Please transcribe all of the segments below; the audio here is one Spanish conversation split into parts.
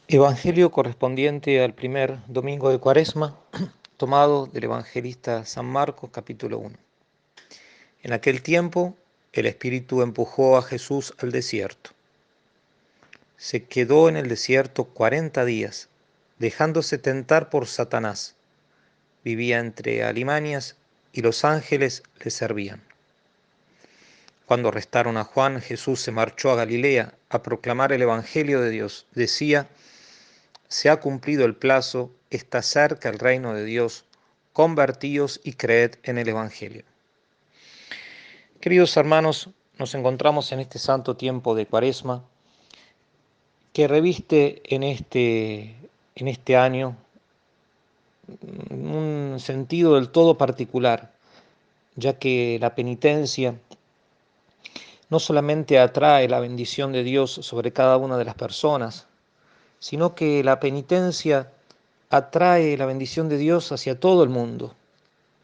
Evangelio correspondiente al primer domingo de Cuaresma, tomado del evangelista San Marcos, capítulo 1. En aquel tiempo, el Espíritu empujó a Jesús al desierto. Se quedó en el desierto 40 días, dejándose tentar por Satanás. Vivía entre alimañas y los ángeles le servían. Cuando arrestaron a Juan, Jesús se marchó a Galilea a proclamar el Evangelio de Dios. Decía: se ha cumplido el plazo, está cerca el reino de Dios, convertíos y creed en el Evangelio. Queridos hermanos, nos encontramos en este santo tiempo de Cuaresma que reviste en este año un sentido del todo particular, ya que la penitencia no solamente atrae la bendición de Dios sobre cada una de las personas, sino que la penitencia atrae la bendición de Dios hacia todo el mundo.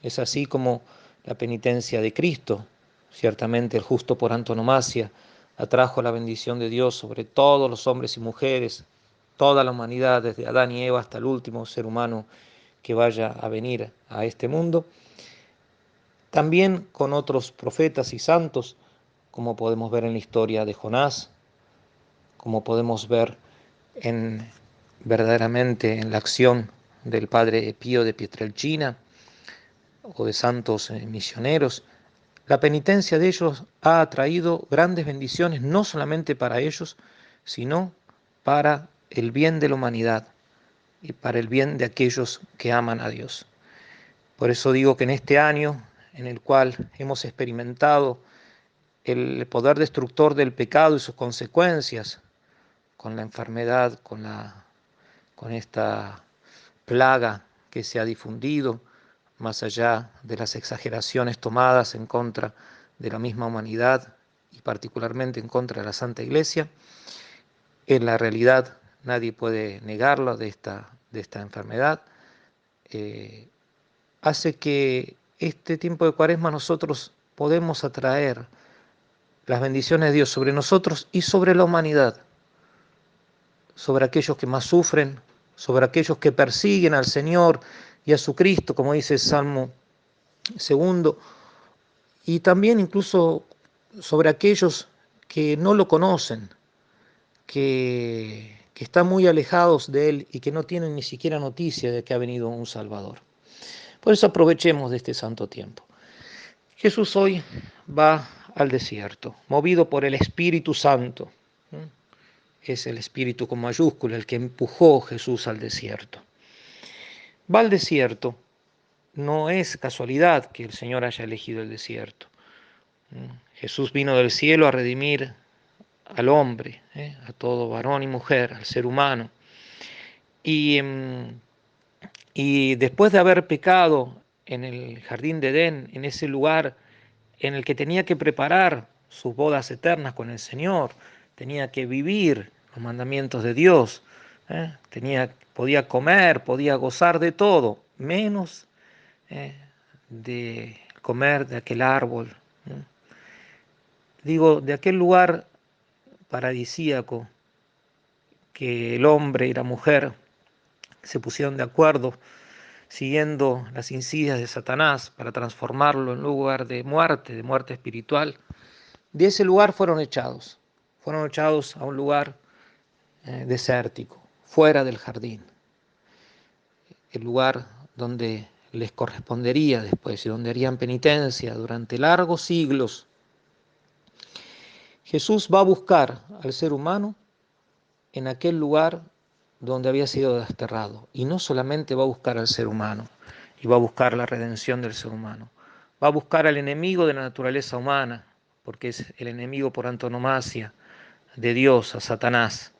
Es así como la penitencia de Cristo, ciertamente el justo por antonomasia, atrajo la bendición de Dios sobre todos los hombres y mujeres, toda la humanidad, desde Adán y Eva hasta el último ser humano que vaya a venir a este mundo. También con otros profetas y santos, como podemos ver en la historia de Jonás, como podemos ver verdaderamente en la acción del padre Pío de Pietrelcina o de santos misioneros. La penitencia de ellos ha atraído grandes bendiciones, no solamente para ellos, sino para el bien de la humanidad y para el bien de aquellos que aman a Dios. Por eso digo que en este año en el cual hemos experimentado el poder destructor del pecado y sus consecuencias, con la enfermedad, con esta plaga que se ha difundido, más allá de las exageraciones tomadas en contra de la misma humanidad y particularmente en contra de la Santa Iglesia, en la realidad nadie puede negarlo de esta enfermedad, hace que este tiempo de Cuaresma nosotros podemos atraer las bendiciones de Dios sobre nosotros y sobre la humanidad, sobre aquellos que más sufren, sobre aquellos que persiguen al Señor y a su Cristo, como dice el Salmo segundo, y también incluso sobre aquellos que no lo conocen, que están muy alejados de Él y que no tienen ni siquiera noticia de que ha venido un Salvador. Por eso aprovechemos de este santo tiempo. Jesús hoy va al desierto, movido por el Espíritu Santo. Es el Espíritu con mayúscula el que empujó a Jesús al desierto. Va al desierto. No es casualidad que el Señor haya elegido el desierto. Jesús vino del cielo a redimir al hombre, a todo varón y mujer, al ser humano. Y, y después de haber pecado en el jardín de Edén, en ese lugar en el que tenía que preparar sus bodas eternas con el Señor, tenía que vivir los mandamientos de Dios, podía comer, podía gozar de todo, menos de comer de aquel árbol. Digo, de aquel lugar paradisíaco que el hombre y la mujer se pusieron de acuerdo siguiendo las insidias de Satanás para transformarlo en lugar de muerte espiritual. De ese lugar fueron echados a un lugar desértico, fuera del jardín, el lugar donde les correspondería después y donde harían penitencia durante largos siglos. Jesús va a buscar al ser humano en aquel lugar donde había sido desterrado. Y no solamente va a buscar al ser humano, y va a buscar la redención del ser humano. Va a buscar al enemigo de la naturaleza humana, porque es el enemigo por antonomasia de Dios, a Satanás,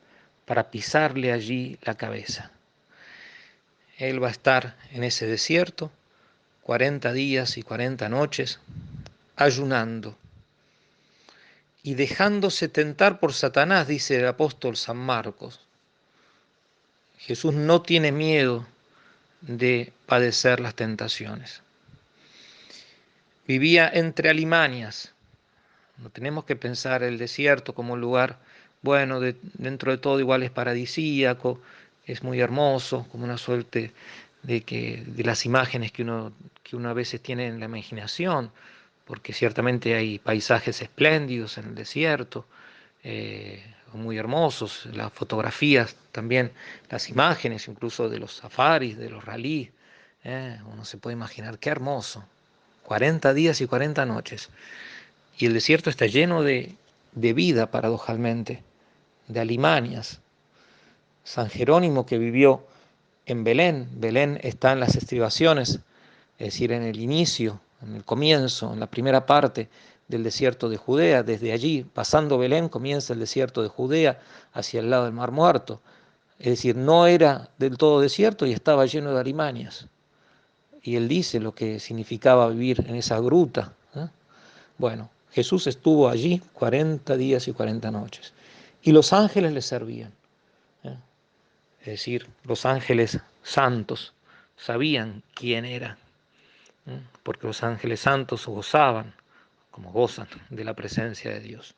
para pisarle allí la cabeza. Él va a estar en ese desierto 40 días y 40 noches, ayunando y dejándose tentar por Satanás, dice el apóstol San Marcos. Jesús no tiene miedo de padecer las tentaciones. Vivía entre alimañas. No tenemos que pensar el desierto como un lugar bueno, dentro de todo igual es paradisíaco, es muy hermoso, como una suerte de las imágenes que uno a veces tiene en la imaginación, porque ciertamente hay paisajes espléndidos en el desierto, muy hermosos, las fotografías también, las imágenes incluso de los safaris, de los rallies, uno se puede imaginar qué hermoso, 40 días y 40 noches, y el desierto está lleno de vida paradojalmente, de alimañas. San Jerónimo, que vivió en Belén, Belén está en las estribaciones, es decir, en el inicio, en el comienzo, en la primera parte del desierto de Judea. Desde allí, pasando Belén, comienza el desierto de Judea hacia el lado del Mar Muerto. Es decir, no era del todo desierto y estaba lleno de alimañas. Y él dice lo que significaba vivir en esa gruta, ¿eh? Bueno, Jesús estuvo allí 40 días y 40 noches. Y los ángeles le servían, ¿eh? Es decir, los ángeles santos sabían quién era, ¿eh? Porque los ángeles santos gozaban, como gozan, de la presencia de Dios.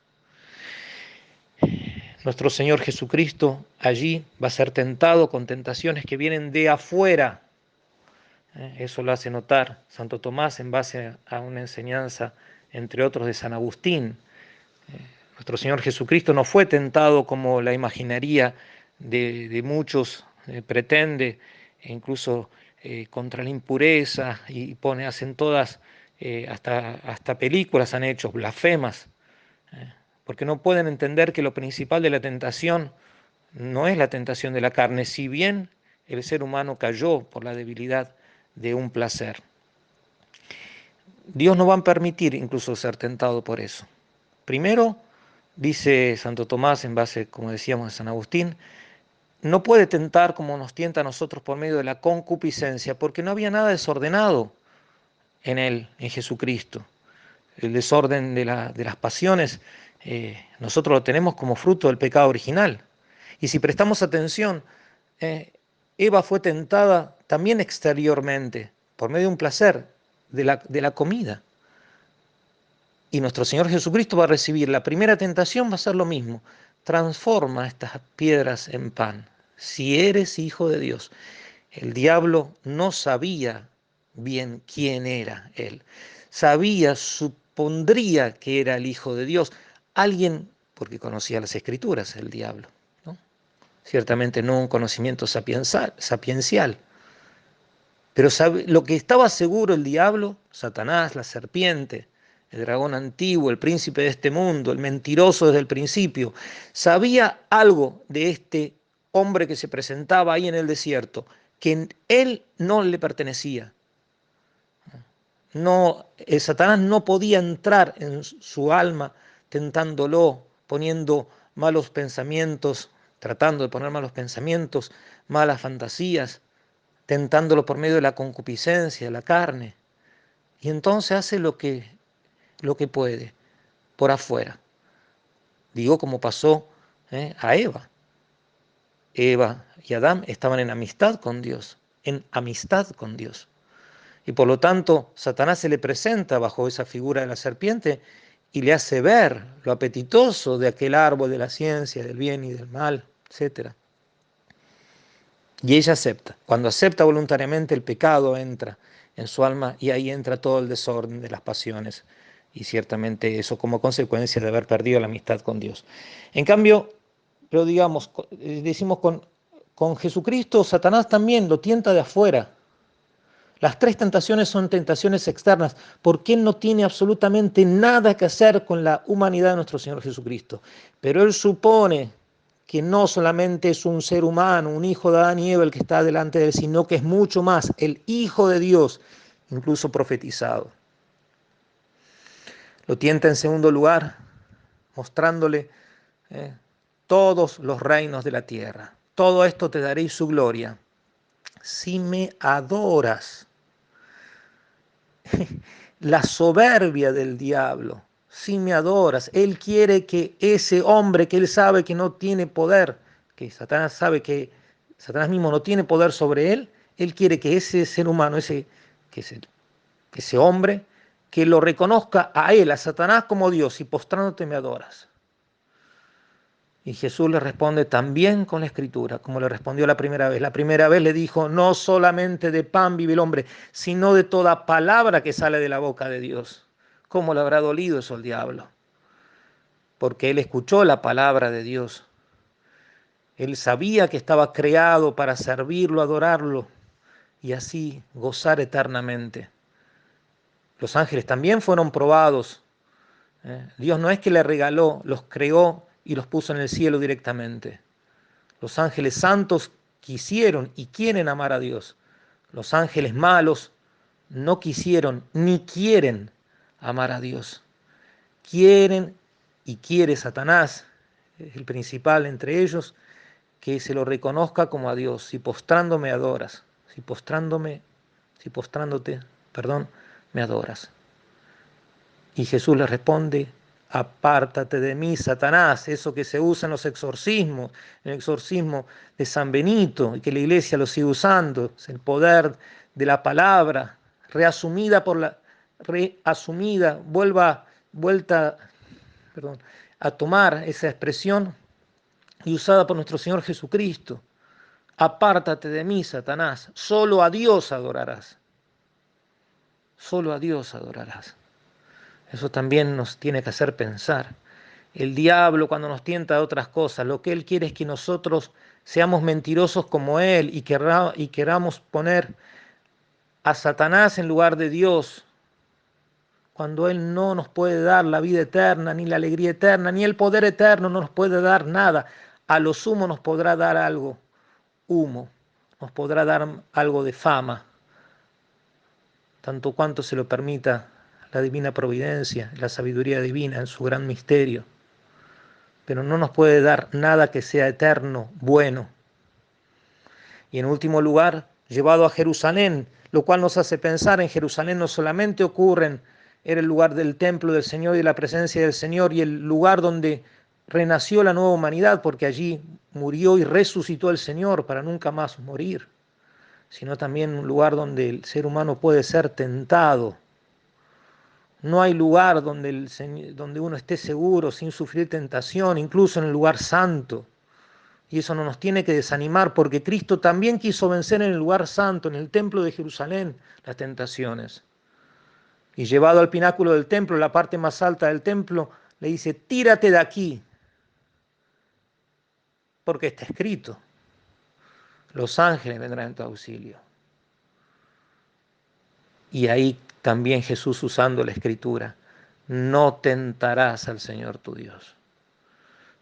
Nuestro Señor Jesucristo allí va a ser tentado con tentaciones que vienen de afuera. Eso lo hace notar Santo Tomás en base a una enseñanza, entre otros, de San Agustín. Nuestro Señor Jesucristo no fue tentado como la imaginaría de muchos pretende, e incluso contra la impureza, y hacen todas, hasta películas han hecho, blasfemas, porque no pueden entender que lo principal de la tentación no es la tentación de la carne, si bien el ser humano cayó por la debilidad de un placer. Dios no va a permitir incluso ser tentado por eso. Primero, dice Santo Tomás, en base, como decíamos, a San Agustín, no puede tentar como nos tienta a nosotros por medio de la concupiscencia, porque no había nada desordenado en él, en Jesucristo. El desorden de las pasiones, nosotros lo tenemos como fruto del pecado original. Y si prestamos atención, eh, Eva fue tentada también exteriormente, por medio de un placer, de la comida. Y nuestro Señor Jesucristo va a recibir la primera tentación, va a ser lo mismo. Transforma estas piedras en pan. Si eres hijo de Dios. El diablo no sabía bien quién era él. Sabía, supondría que era el hijo de Dios. Alguien, porque conocía las escrituras, el diablo, ¿no? Ciertamente no un conocimiento sapiencial. Pero lo que estaba seguro el diablo, Satanás, la serpiente, el dragón antiguo, el príncipe de este mundo, el mentiroso desde el principio, sabía algo de este hombre que se presentaba ahí en el desierto, que él no le pertenecía. No, Satanás no podía entrar en su alma tentándolo, poniendo malos pensamientos, tratando de poner malos pensamientos, malas fantasías, tentándolo por medio de la concupiscencia, de la carne. Y entonces hace lo que puede, por afuera. Digo como pasó a Eva. Eva y Adán estaban en amistad con Dios, en amistad con Dios. Y por lo tanto, Satanás se le presenta bajo esa figura de la serpiente y le hace ver lo apetitoso de aquel árbol de la ciencia, del bien y del mal, etc. Y ella acepta. Cuando acepta voluntariamente, el pecado entra en su alma y ahí entra todo el desorden de las pasiones. Y ciertamente eso como consecuencia de haber perdido la amistad con Dios. En cambio, pero digamos, decimos con Jesucristo, Satanás también lo tienta de afuera. Las tres tentaciones son tentaciones externas, porque Él no tiene absolutamente nada que hacer con la humanidad de nuestro Señor Jesucristo. Pero Él supone que no solamente es un ser humano, un hijo de Adán y Eva el que está delante de Él, sino que es mucho más, el Hijo de Dios, incluso profetizado. Lo tienta en segundo lugar, mostrándole eh, todos los reinos de la tierra. Todo esto te daré su gloria, si me adoras. La soberbia del diablo. Si me adoras, él quiere que ese hombre que él sabe que no tiene poder, que Satanás sabe que Satanás mismo no tiene poder sobre él quiere que ese ser humano, que ese hombre, que lo reconozca a él, a Satanás como Dios, y postrándote me adoras. Y Jesús le responde también con la Escritura, como le respondió la primera vez. La primera vez le dijo, no solamente de pan vive el hombre, sino de toda palabra que sale de la boca de Dios. ¿Cómo le habrá dolido eso al diablo? Porque él escuchó la palabra de Dios. Él sabía que estaba creado para servirlo, adorarlo y así gozar eternamente. Los ángeles también fueron probados. Dios no es que le regaló, los creó y los puso en el cielo directamente. Los ángeles santos quisieron y quieren amar a Dios. Los ángeles malos no quisieron ni quieren amar a Dios. Quieren y quiere Satanás, el principal entre ellos, que se lo reconozca como a Dios. Si postrando me adoras, si postrándote, perdón, me adoras. Y Jesús le responde, apártate de mí, Satanás, eso que se usa en los exorcismos, en el exorcismo de San Benito, y que la iglesia lo sigue usando, es el poder de la palabra, vuelta, perdón, a tomar esa expresión y usada por nuestro Señor Jesucristo. Apártate de mí, Satanás, solo a Dios adorarás. Solo a Dios adorarás. Eso también nos tiene que hacer pensar. El diablo cuando nos tienta de otras cosas, lo que él quiere es que nosotros seamos mentirosos como él y queramos poner a Satanás en lugar de Dios, cuando él no nos puede dar la vida eterna, ni la alegría eterna, ni el poder eterno, no nos puede dar nada. A lo sumo nos podrá dar algo, humo, nos podrá dar algo de fama, tanto cuanto se lo permita la divina providencia, la sabiduría divina en su gran misterio. Pero no nos puede dar nada que sea eterno, bueno. Y en último lugar, llevado a Jerusalén, lo cual nos hace pensar en Jerusalén no solamente era el lugar del templo del Señor y de la presencia del Señor y el lugar donde renació la nueva humanidad, porque allí murió y resucitó el Señor para nunca más morir, sino también un lugar donde el ser humano puede ser tentado. No hay lugar donde uno esté seguro sin sufrir tentación, incluso en el lugar santo. Y eso no nos tiene que desanimar, porque Cristo también quiso vencer en el lugar santo, en el templo de Jerusalén, las tentaciones. Y llevado al pináculo del templo, la parte más alta del templo, le dice, tírate de aquí, porque está escrito, los ángeles vendrán en tu auxilio. Y ahí también Jesús usando la escritura, no tentarás al Señor tu Dios.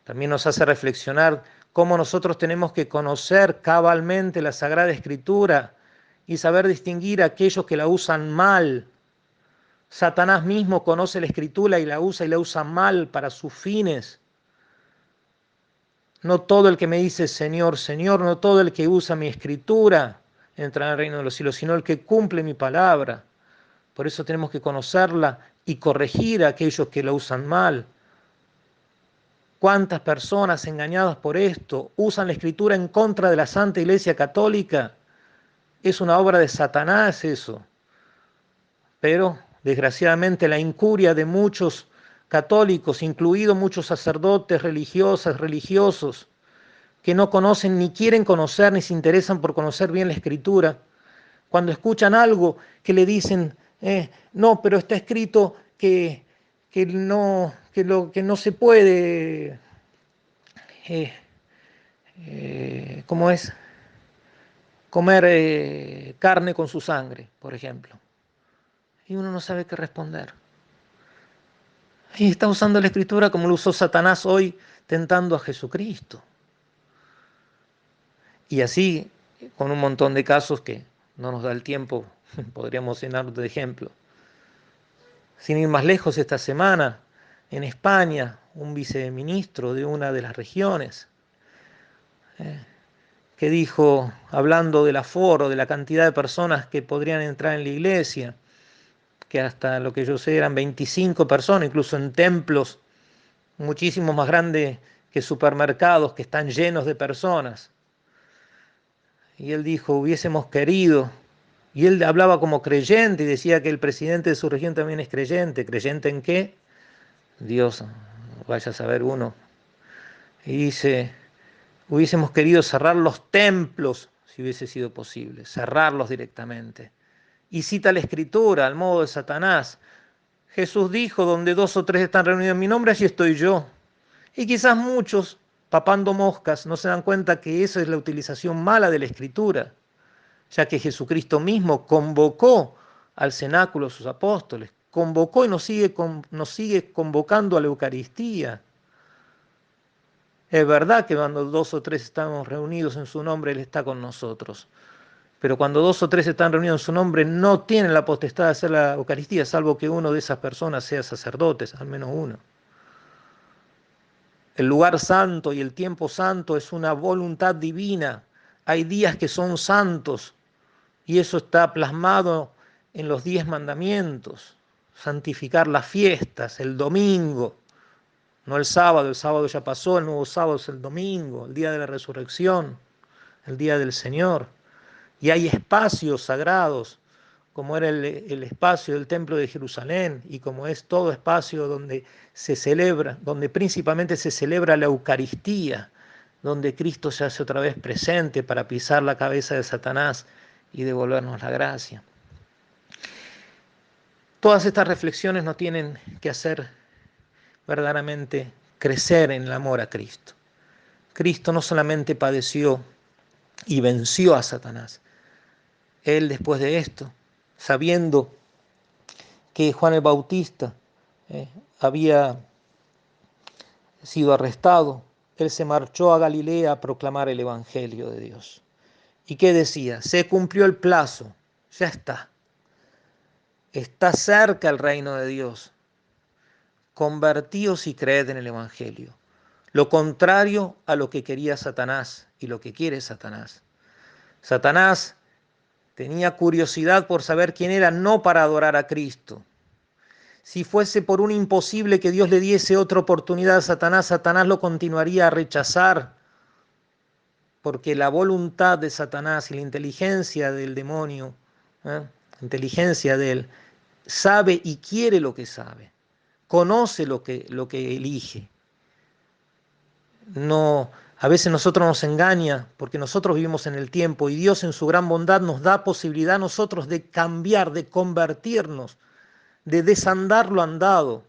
También nos hace reflexionar cómo nosotros tenemos que conocer cabalmente la Sagrada Escritura y saber distinguir a aquellos que la usan mal. Satanás mismo conoce la Escritura y la usa mal para sus fines. No todo el que me dice Señor, Señor, no todo el que usa mi Escritura entrará en el reino de los cielos, sino el que cumple mi palabra. Por eso tenemos que conocerla y corregir a aquellos que la usan mal. ¿Cuántas personas engañadas por esto usan la Escritura en contra de la Santa Iglesia Católica? Es una obra de Satanás eso. Pero, desgraciadamente, la incuria de muchos católicos, incluidos muchos sacerdotes, religiosos, que no conocen ni quieren conocer ni se interesan por conocer bien la Escritura, cuando escuchan algo que le dicen, no, pero está escrito que no se puede, ¿cómo es? Comer carne con su sangre, por ejemplo. Y uno no sabe qué responder. Y está usando la Escritura como lo usó Satanás hoy, tentando a Jesucristo. Y así, con un montón de casos que no nos da el tiempo, podríamos llenar de ejemplo. Sin ir más lejos, esta semana, en España, un viceministro de una de las regiones, que dijo, hablando del aforo, de la cantidad de personas que podrían entrar en la iglesia, que hasta lo que yo sé eran 25 personas, incluso en templos muchísimo más grandes que supermercados que están llenos de personas. Y él dijo, hubiésemos querido, y él hablaba como creyente y decía que el presidente de su región también es creyente. ¿Creyente en qué? Dios, vaya a saber uno. Y dice, hubiésemos querido cerrar los templos si hubiese sido posible, cerrarlos directamente. Y cita la Escritura al modo de Satanás. Jesús dijo, donde dos o tres están reunidos en mi nombre, allí estoy yo. Y quizás muchos, papando moscas, no se dan cuenta que esa es la utilización mala de la Escritura, ya que Jesucristo mismo convocó al cenáculo a sus apóstoles, convocó y nos sigue convocando a la Eucaristía. Es verdad que cuando dos o tres estamos reunidos en su nombre, Él está con nosotros. Pero cuando dos o tres están reunidos en su nombre, no tienen la potestad de hacer la Eucaristía, salvo que uno de esas personas sea sacerdote, al menos uno. El lugar santo y el tiempo santo es una voluntad divina. Hay días que son santos y eso está plasmado en los 10 mandamientos. Santificar las fiestas, el domingo, no el sábado ya pasó, el nuevo sábado es el domingo, el día de la resurrección, el día del Señor. Y hay espacios sagrados, como era el espacio del Templo de Jerusalén y como es todo espacio donde se celebra, donde principalmente se celebra la Eucaristía, donde Cristo se hace otra vez presente para pisar la cabeza de Satanás y devolvernos la gracia. Todas estas reflexiones nos tienen que hacer verdaderamente crecer en el amor a Cristo. Cristo no solamente padeció y venció a Satanás, Él después de esto, sabiendo que Juan el Bautista había sido arrestado, Él se marchó a Galilea a proclamar el Evangelio de Dios. ¿Y qué decía? Se cumplió el plazo, ya está. Está cerca el reino de Dios. Convertíos y creed en el Evangelio. Lo contrario a lo que quería Satanás y lo que quiere Satanás. Satanás tenía curiosidad por saber quién era, no para adorar a Cristo. Si fuese por un imposible que Dios le diese otra oportunidad a Satanás, Satanás lo continuaría a rechazar, porque la voluntad de Satanás y la inteligencia del demonio, la inteligencia de él, sabe y quiere lo que sabe, conoce lo que elige. No, a veces nosotros nos engaña porque nosotros vivimos en el tiempo y Dios en su gran bondad nos da posibilidad a nosotros de cambiar, de convertirnos, de desandar lo andado.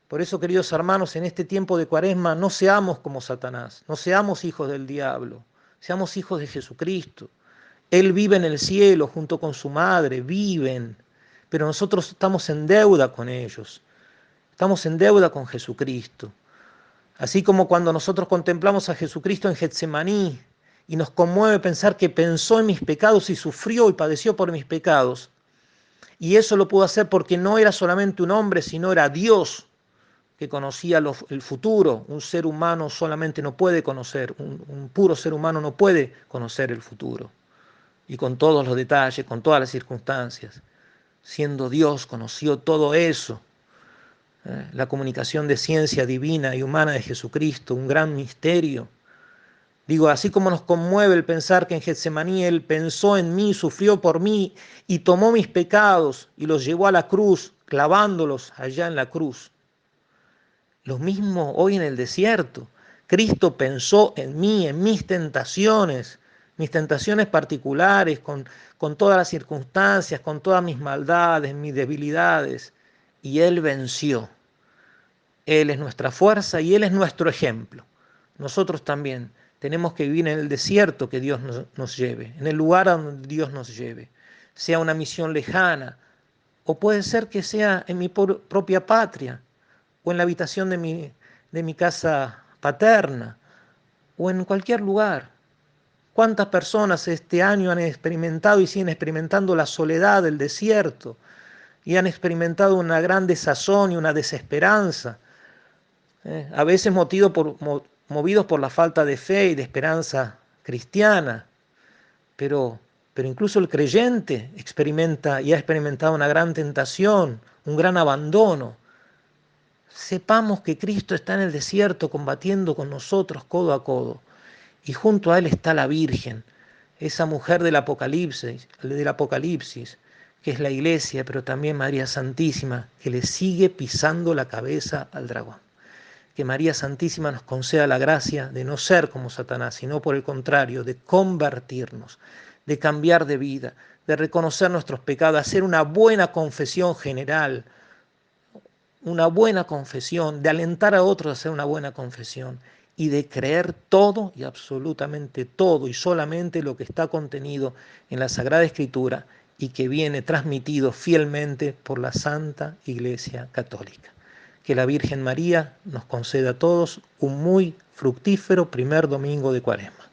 Por eso, queridos hermanos, en este tiempo de Cuaresma no seamos como Satanás, no seamos hijos del diablo, seamos hijos de Jesucristo. Él vive en el cielo junto con su madre, viven, pero nosotros estamos en deuda con ellos, estamos en deuda con Jesucristo. Así como cuando nosotros contemplamos a Jesucristo en Getsemaní y nos conmueve pensar que pensó en mis pecados y sufrió y padeció por mis pecados. Y eso lo pudo hacer porque no era solamente un hombre, sino era Dios que conocía el futuro. Un ser humano solamente no puede conocer, un puro ser humano no puede conocer el futuro. Y con todos los detalles, con todas las circunstancias. Siendo Dios, conoció todo eso. La comunicación de ciencia divina y humana de Jesucristo, un gran misterio. Digo, así como nos conmueve el pensar que en Getsemaní Él pensó en mí, sufrió por mí y tomó mis pecados y los llevó a la cruz, clavándolos allá en la cruz. Lo mismo hoy en el desierto. Cristo pensó en mí, en mis tentaciones particulares, con todas las circunstancias, con todas mis maldades, mis debilidades, y Él venció. Él es nuestra fuerza y Él es nuestro ejemplo. Nosotros también tenemos que vivir en el desierto que Dios nos lleve, en el lugar a donde Dios nos lleve, sea una misión lejana, o puede ser que sea en mi propia patria, o en la habitación de mi casa paterna, o en cualquier lugar. ¿Cuántas personas este año han experimentado y siguen experimentando la soledad del desierto? Y han experimentado una gran desazón y una desesperanza. A veces movidos por la falta de fe y de esperanza cristiana. Pero incluso el creyente experimenta y ha experimentado una gran tentación, un gran abandono. Sepamos que Cristo está en el desierto combatiendo con nosotros codo a codo. Y junto a Él está la Virgen, esa mujer del Apocalipsis, que es la Iglesia, pero también María Santísima, que le sigue pisando la cabeza al dragón. que María Santísima nos conceda la gracia de no ser como Satanás, sino por el contrario, de convertirnos, de cambiar de vida, de reconocer nuestros pecados, hacer una buena confesión general, una buena confesión, de alentar a otros a hacer una buena confesión y de creer todo y absolutamente todo y solamente lo que está contenido en la Sagrada Escritura y que viene transmitido fielmente por la Santa Iglesia Católica. Que la Virgen María nos conceda a todos un muy fructífero primer domingo de Cuaresma.